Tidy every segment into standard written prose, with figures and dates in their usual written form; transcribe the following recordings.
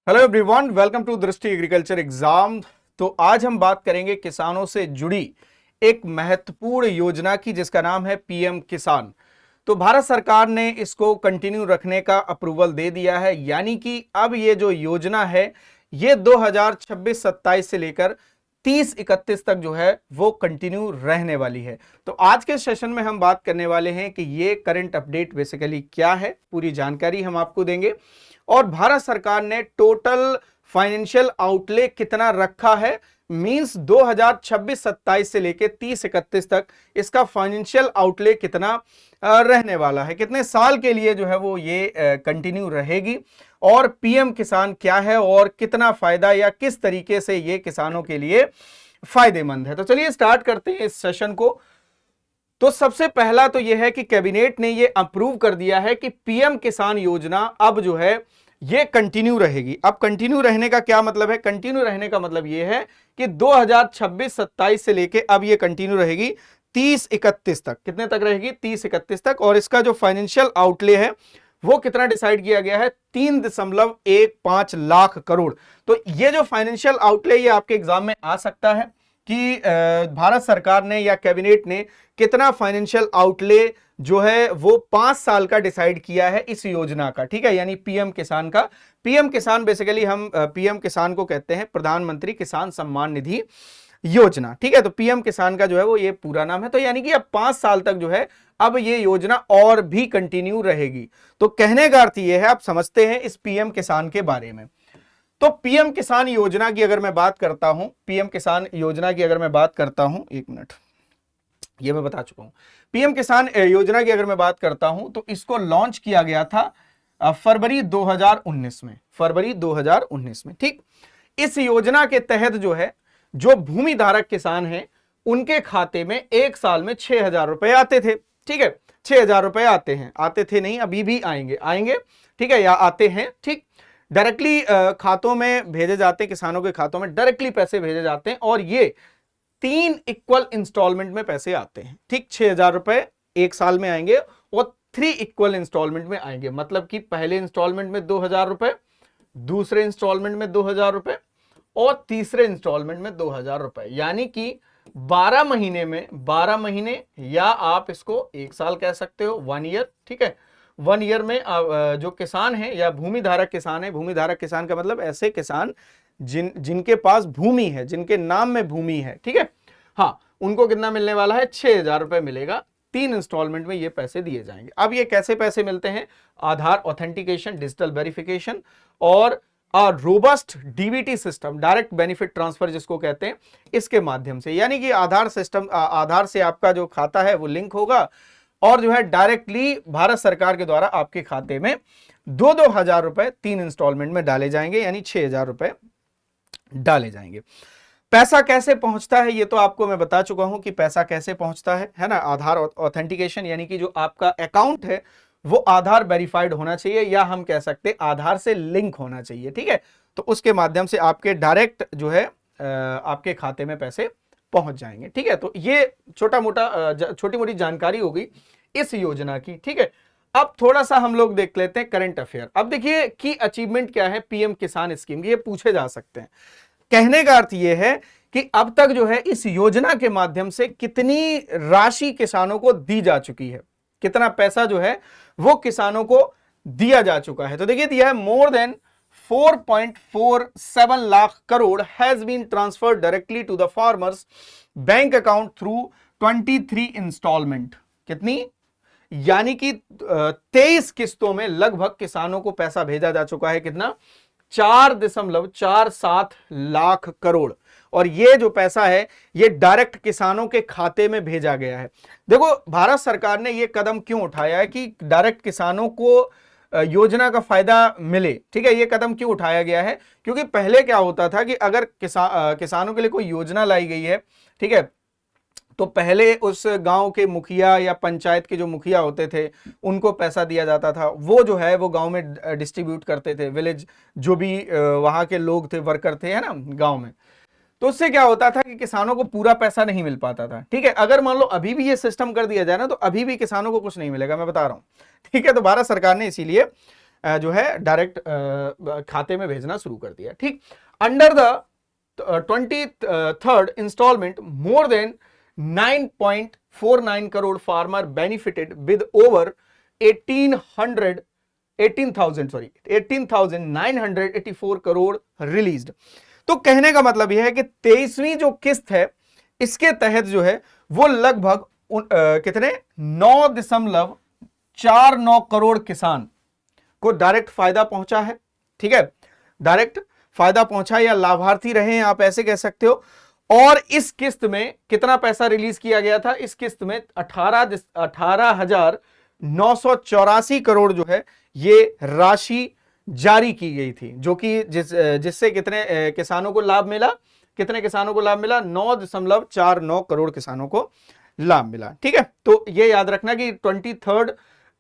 Hello everyone, welcome to दृष्टि agriculture exam. तो आज हम बात करेंगे किसानों से जुड़ी एक महत्वपूर्ण योजना की, जिसका नाम है पीएम किसान। तो भारत सरकार ने इसको कंटिन्यू रखने का अप्रूवल दे दिया है, यानी कि अब ये जो योजना है ये 2026-27 से लेकर 30-31 तक जो है वो कंटिन्यू रहने वाली है। तो आज के सेशन में हम बात करने वाले हैं कि ये करंट अपडेट बेसिकली क्या है, पूरी जानकारी हम आपको देंगे। और भारत सरकार ने टोटल फाइनेंशियल आउटले कितना रखा है, मींस 2026-27 से लेके 30-31 तक इसका फाइनेंशियल आउटले कितना रहने वाला है, कितने साल के लिए जो है वो ये कंटिन्यू रहेगी, और पीएम किसान क्या है और कितना फायदा या किस तरीके से ये किसानों के लिए फायदेमंद है। तो चलिए स्टार्ट करते हैं इस सेशन को। तो सबसे पहला तो यह है कि कैबिनेट ने यह अप्रूव कर दिया है कि पीएम किसान योजना अब जो है ये कंटिन्यू रहेगी। अब कंटिन्यू रहने का क्या मतलब है? कंटिन्यू रहने का मतलब यह है कि 2026-27 से लेके अब ये कंटिन्यू रहेगी 30-31 तक। कितने तक रहेगी? 30-31 तक। और इसका जो फाइनेंशियल आउटले है वो कितना डिसाइड किया गया है? 3.15 लाख करोड़। तो ये जो फाइनेंशियल आउटले ये आपके एग्जाम में आ सकता है कि भारत सरकार ने या कैबिनेट ने कितना फाइनेंशियल आउटले जो है वो 5 साल का डिसाइड किया है इस योजना का। ठीक है, यानी पीएम किसान का। पीएम किसान बेसिकली हम पीएम किसान को कहते हैं प्रधानमंत्री किसान सम्मान निधि योजना। ठीक है, तो पीएम किसान का जो है वो ये पूरा नाम है। तो यानी कि अब 5 साल तक जो है अब ये योजना और भी कंटिन्यू रहेगी। तो कहने का अर्थ ये है, आप समझते हैं इस पीएम किसान के बारे में। तो पीएम किसान योजना की अगर मैं बात करता हूं, पीएम किसान योजना की अगर मैं बात करता हूं, एक मिनट, ये मैं बता चुका हूं। पीएम किसान योजना की अगर मैं बात करता हूं तो इसको लॉन्च किया गया था फरवरी 2019 में। फरवरी 2019 में। ठीक, इस योजना के तहत जो है जो भूमि धारक किसान हैं उनके खाते में एक साल में 6,000 रुपए आते थे। ठीक है, 6,000 रुपए आते हैं, आते थे नहीं, अभी भी आएंगे। ठीक है, या आते हैं। ठीक, डायरेक्टली खातों में भेजे जाते हैं, किसानों के खातों में डायरेक्टली पैसे भेजे जाते हैं, और ये 3 इक्वल इंस्टॉलमेंट में पैसे आते हैं। ठीक, 6,000 रुपए एक साल में आएंगे और 3 इक्वल इंस्टॉलमेंट में आएंगे। मतलब कि पहले इंस्टॉलमेंट में 2,000 रुपए, दूसरे इंस्टॉलमेंट में 2,000 रुपए और तीसरे इंस्टॉलमेंट में 2,000 रुपए। यानी कि 12 महीने में, 12 महीने, या आप इसको एक साल कह सकते हो, 1 ईयर। ठीक है, 1 ईयर में जो किसान है या भूमि धारक किसान है, भूमि धारक किसान का मतलब ऐसे किसान जिनके पास भूमि है, जिनके नाम में भूमि है। ठीक है, हाँ, उनको कितना मिलने वाला है? 6,000 रुपए मिलेगा। 3 इंस्टॉलमेंट में ये पैसे दिए जाएंगे। अब ये कैसे पैसे मिलते हैं? आधार ऑथेंटिकेशन, डिजिटल वेरिफिकेशन और robust DBT system, direct benefit transfer जिसको कहते हैं, इसके माध्यम से। यानी कि आधार सिस्टम, आधार से आपका जो खाता है वो लिंक होगा और जो है डायरेक्टली भारत सरकार के द्वारा आपके खाते में 2-2 हजार रुपए 3 इंस्टॉलमेंट में डाले जाएंगे, यानी 6,000 रुपए डाले जाएंगे। पैसा कैसे पहुंचता है ये तो आपको मैं बता चुका हूं कि पैसा कैसे पहुंचता है ना? आधार ऑथेंटिकेशन, यानी कि जो आपका अकाउंट है वो आधार वेरीफाइड होना चाहिए, या हम कह सकते हैं आधार से लिंक होना चाहिए। ठीक है, तो उसके माध्यम से आपके डायरेक्ट जो है आपके खाते में पैसे पहुंच जाएंगे। ठीक है, तो ये छोटी मोटी जानकारी हो गई इस योजना की। ठीक है, अब थोड़ा सा हम लोग देख लेते हैं करंट अफेयर। अब देखिए की अचीवमेंट क्या है पीएम किसान स्कीम की, ये पूछे जा सकते हैं। कहने का अर्थ ये है कि अब तक जो है इस योजना के माध्यम से कितनी राशि किसानों को दी जा चुकी है, कितना पैसा जो है वो किसानों को दिया जा चुका है। तो देखिए दिया है more than 4.47 lakh crore has been transferred directly to the farmers bank account through 23 installment. कितनी? यानी कि 23 किस्तों में लगभग किसानों को पैसा भेजा जा चुका है। कितना? 4.47 लाख करोड़। और ये जो पैसा है ये डायरेक्ट किसानों के खाते में भेजा गया है। देखो भारत सरकार ने ये कदम क्यों उठाया है कि डायरेक्ट किसानों को योजना का फायदा मिले। ठीक है, ये कदम क्यों उठाया गया है? क्योंकि पहले क्या होता था कि अगर किसानों के लिए कोई योजना लाई गई है, ठीक है, तो पहले उस गांव के मुखिया या पंचायत के जो मुखिया होते थे उनको पैसा दिया जाता था, वो जो है वो गांव में डिस्ट्रीब्यूट करते थे, विलेज जो भी वहां के लोग थे, वर्कर थे, है ना, गांव में। तो उससे क्या होता था कि किसानों को पूरा पैसा नहीं मिल पाता था। ठीक है, अगर मान लो अभी भी ये सिस्टम कर दिया जाए ना तो अभी भी किसानों को कुछ नहीं मिलेगा, मैं बता रहा हूं। ठीक है, तो भारत सरकार ने इसीलिए जो है डायरेक्ट खाते में भेजना शुरू कर दिया। ठीक, under the 23rd installment more than 9.49 crore farmer benefited with over 18,984 crore released. तो कहने का मतलब यह है कि 23वीं जो किस्त है इसके तहत जो है वो लगभग कितने 9.49 करोड़ किसान को डायरेक्ट फायदा पहुंचा है। ठीक है, डायरेक्ट फायदा पहुंचा या लाभार्थी रहे हैं, आप ऐसे कह सकते हो। और इस किस्त में कितना पैसा रिलीज किया गया था? इस किस्त में 18,984 करोड़ जो है ये राशि जारी की गई थी, जो कि जिससे कितने किसानों को लाभ मिला? कितने किसानों को लाभ मिला? 9.49 करोड़ किसानों को लाभ मिला। ठीक है, तो ये याद रखना कि 23rd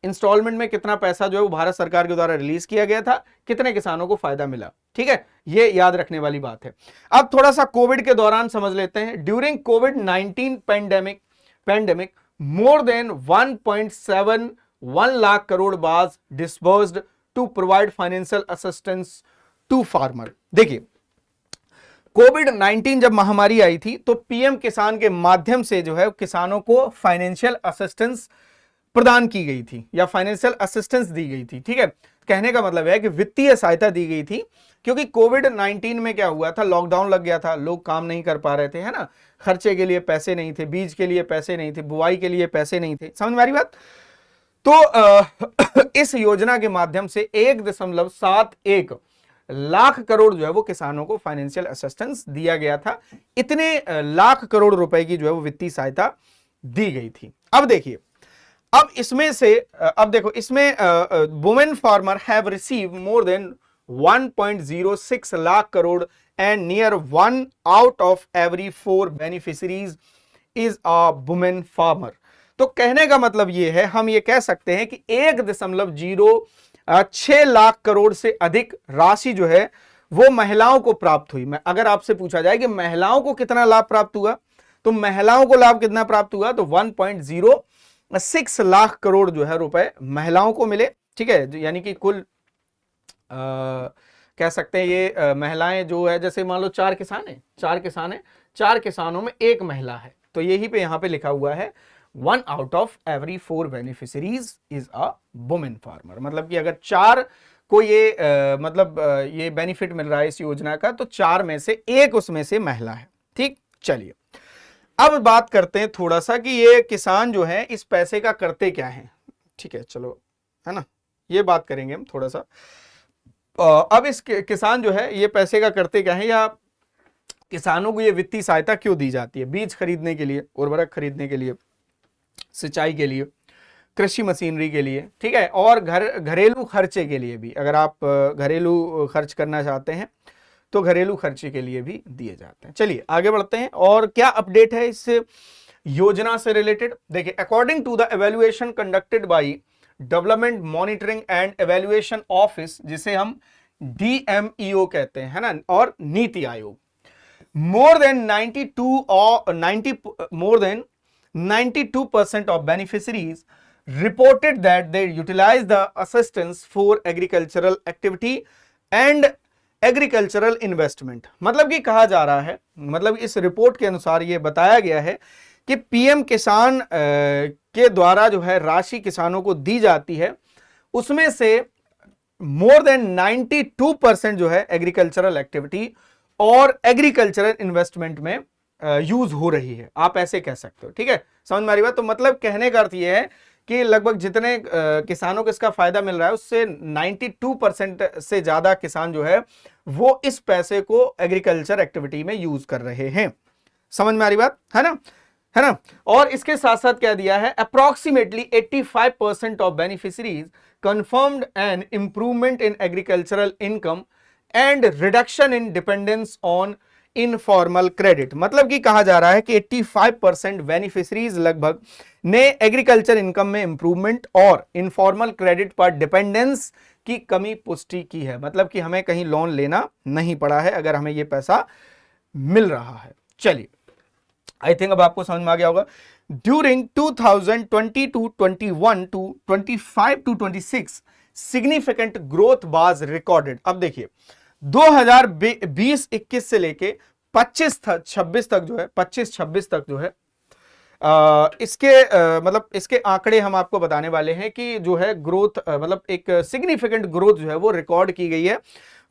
इंस्टॉलमेंट में कितना पैसा जो है वो भारत सरकार के द्वारा रिलीज किया गया था, कितने किसानों को फायदा मिला। ठीक है, ये याद रखने वाली बात है। अब थोड़ा सा कोविड के दौरान समझ लेते हैं। ड्यूरिंग कोविड-19 pandemic more than 1.71 lakh crore was disbursed to provide financial assistance to farmer. देखिए, कोविड-19 जब महामारी आई थी तो पीएम किसान के माध्यम से जो है किसानों को फाइनेंशियल असिस्टेंस प्रदान की गई थी या फाइनेंशियल असिस्टेंस दी गई थी। ठीक है, कहने का मतलब है कि वित्तीय सहायता दी गई थी, क्योंकि कोविड-19 में क्या हुआ था, लॉकडाउन लग गया था, लोग काम नहीं कर पा रहे थे, है ना, खर्चे के लिए पैसे नहीं थे, बीज के लिए पैसे नहीं थे, बुआई के लिए पैसे नहीं थे। समझ में आ रही बात? तो इस योजना के माध्यम से 1.71 लाख करोड़ जो है वो किसानों को फाइनेंशियल असिस्टेंस दिया गया था। इतने लाख करोड़ रुपए की जो है वो वित्तीय सहायता दी गई थी। अब देखिए, अब इसमें से अब देखो, इसमें women farmer have receive more than 1.06 lakh crore and near 1 out of every 4 beneficiaries is a women farmer. तो कहने का मतलब ये है, हम ये कह सकते हैं कि 1.06 लाख करोड़ से अधिक राशि जो है वो महिलाओं को प्राप्त हुई। अगर आपसे पूछा जाए कि महिलाओं को कितना लाभ प्राप्त हुआ, तो महिलाओं को लाभ कितना प्राप्त हुआ? तो 1.06 लाख करोड़ जो है रुपए महिलाओं को मिले। ठीक है, यानी कि कुल कह सकते हैं ये महिलाएं जो है, जैसे मान लो 4 किसान हैं, 4 किसानों में एक महिला है, तो यही पे यहां पे लिखा हुआ है 1 out of every 4 beneficiaries is a women farmer. मतलब कि अगर 4 को ये ये बेनिफिट मिल रहा है इस योजना का, तो 4 में से एक उसमें से महिला है। ठीक, चलिए अब बात करते हैं थोड़ा सा कि ये किसान जो है इस पैसे का करते क्या है। ठीक है, चलो, है ना, ये बात करेंगे हम थोड़ा सा। अब इस किसान जो है ये पैसे का करते क्या है, या किसानों को ये वित्तीय सहायता क्यों दी जाती है? बीज खरीदने के लिए, उर्वरक खरीदने के लिए, सिंचाई के लिए, कृषि मशीनरी के लिए, ठीक है, और घरेलू खर्चे के लिए भी। अगर आप घरेलू खर्च करना चाहते हैं तो घरेलू खर्चे के लिए भी दिए जाते हैं। चलिए आगे बढ़ते हैं, और क्या अपडेट है इस योजना से रिलेटेड। देखिए, according to the evaluation conducted by development monitoring and evaluation office, जिसे हम DMEO कहते हैं, है ना, और NITI Aayog, more than 92% of beneficiaries reported that they utilize the assistance for agricultural activity and agricultural investment. मतलब कि कहा जा रहा है, मतलब इस रिपोर्ट के अनुसार यह बताया गया है कि पीएम किसान के द्वारा जो है राशि किसानों को दी जाती है, उसमें से मोर देन 92% जो है एग्रीकल्चरल एक्टिविटी और एग्रीकल्चरल इन्वेस्टमेंट में यूज हो रही है। आप ऐसे कह सकते हो। ठीक है, समझ में आ रही बात? तो मतलब कहने का अर्थ यह है कि लगभग जितने किसानों को इसका फायदा मिल रहा है, उससे 92% से ज्यादा किसान जो है वो इस पैसे को एग्रीकल्चर एक्टिविटी में यूज कर रहे हैं। समझ में आ रही बात, है ना, है ना। और इसके साथ साथ क्या दिया है, approximately 85% of beneficiaries confirmed an improvement in agricultural income and reduction in dependence on informal credit. मतलब कि कहा जा रहा है कि 85% बेनिफिशरीज लगभग ने एग्रीकल्चर इनकम में इंप्रूवमेंट और इनफॉर्मल क्रेडिट पर डिपेंडेंस की कमी पुष्टि की है। मतलब कि हमें कहीं लोन लेना नहीं पड़ा है अगर हमें यह पैसा मिल रहा है। चलिए, आई थिंक अब आपको समझ में आ गया होगा। During 2020 to 21 to 25 to 26 significant growth was recorded. अब देखिए 2020-21 से लेके 25-26 तक जो है 25-26 तक जो है इसके मतलब इसके आंकड़े हम आपको बताने वाले हैं कि जो है ग्रोथ मतलब एक सिग्निफिकेंट ग्रोथ जो है वो रिकॉर्ड की गई है।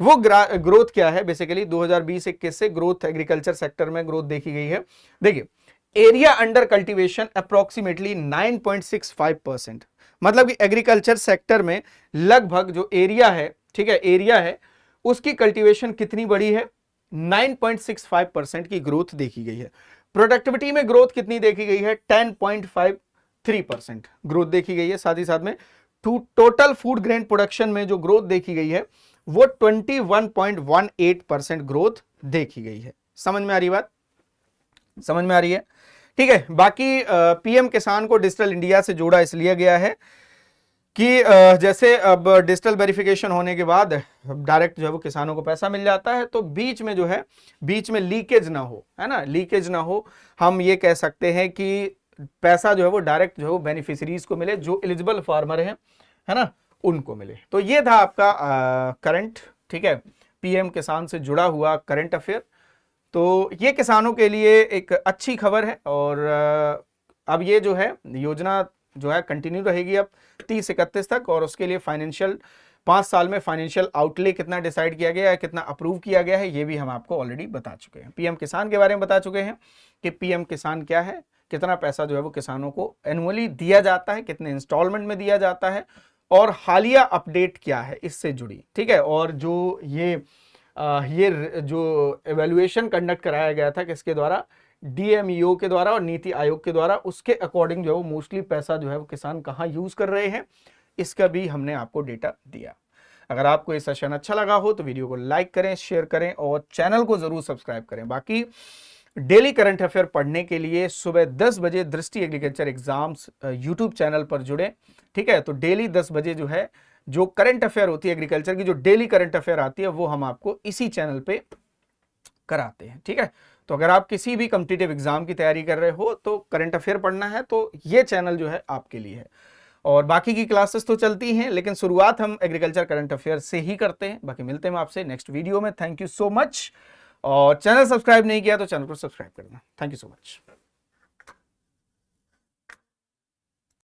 वो ग्रोथ क्या है, बेसिकली 2020-21 से ग्रोथ एग्रीकल्चर सेक्टर में ग्रोथ देखी गई है। देखिए एरिया अंडर कल्टीवेशन अप्रोक्सीमेटली 9.65%, मतलब कि एग्रीकल्चर सेक्टर में लगभग जो एरिया है, ठीक है, एरिया है उसकी कल्टीवेशन कितनी बड़ी है, 9.65% की ग्रोथ देखी गई है। प्रोडक्टिविटी में ग्रोथ कितनी देखी गई है, 10.53% ग्रोथ देखी गई है। साथ ही साथ में टोटल फूड ग्रेन प्रोडक्शन में जो ग्रोथ देखी गई है वो 21.18% ग्रोथ देखी गई है। समझ में आ रही बात, समझ में आ रही है, ठीक है। बाकी पीएम किसान को डिजिटल इंडिया से जोड़ा इसलिए गया है कि जैसे अब डिजिटल वेरिफिकेशन होने के बाद डायरेक्ट जो है वो किसानों को पैसा मिल जाता है, तो बीच में जो है बीच में लीकेज ना हो, है ना, लीकेज ना हो। हम ये कह सकते हैं कि पैसा जो है वो डायरेक्ट जो है वो बेनिफिशरीज को मिले, जो एलिजिबल फार्मर है ना, उनको मिले। तो ये था आपका करंट, ठीक है, पीएम किसान से जुड़ा हुआ करंट अफेयर। तो ये किसानों के लिए एक अच्छी खबर है और अब ये जो है योजना जो है कंटिन्यू रहेगी अब 30-31 तक, और उसके लिए फाइनेंशियल 5 साल में फाइनेंशियल आउटले कितना डिसाइड किया गया है, कितना अप्रूव किया गया है, ये भी हम आपको ऑलरेडी बता चुके हैं। पीएम किसान के बारे में बता चुके हैं कि पीएम किसान क्या है, कितना पैसा जो है वो किसानों को एनुअली दिया जाता है, कितने इंस्टॉलमेंट में दिया जाता है, और हालिया अपडेट क्या है इससे जुड़ी, ठीक है। और जो ये जो एवेल्युएशन कंडक्ट कराया गया था किसके द्वारा, डीएमईओ के द्वारा और नीति आयोग के द्वारा, उसके अकॉर्डिंग जो है वो मोस्टली पैसा जो है वो किसान कहाँ यूज कर रहे हैं, इसका भी हमने आपको डेटा दिया। अगर आपको ये सेशन अच्छा लगा हो तो वीडियो को लाइक करें, शेयर करें और चैनल को जरूर सब्सक्राइब करें। बाकी डेली करंट अफेयर पढ़ने के लिए सुबह 10 बजे दृष्टि एग्रीकल्चर एग्जाम्स यूट्यूब चैनल पर जुड़े, ठीक है। तो डेली 10 बजे जो है जो करंट अफेयर होती है एग्रीकल्चर की, जो डेली करंट अफेयर आती है वो हम आपको इसी चैनल पे कराते हैं, ठीक है। तो अगर आप किसी भी कॉम्पिटिटिव एग्जाम की तैयारी कर रहे हो तो करंट अफेयर पढ़ना है तो ये चैनल जो है आपके लिए है। और बाकी की क्लासेस तो चलती हैं, लेकिन शुरुआत हम एग्रीकल्चर करंट अफेयर से ही करते हैं। बाकी मिलते हैं आपसे नेक्स्ट वीडियो में। Thank you so much. और चैनल सब्सक्राइब नहीं किया तो चैनल को सब्सक्राइब करना। Thank you so much.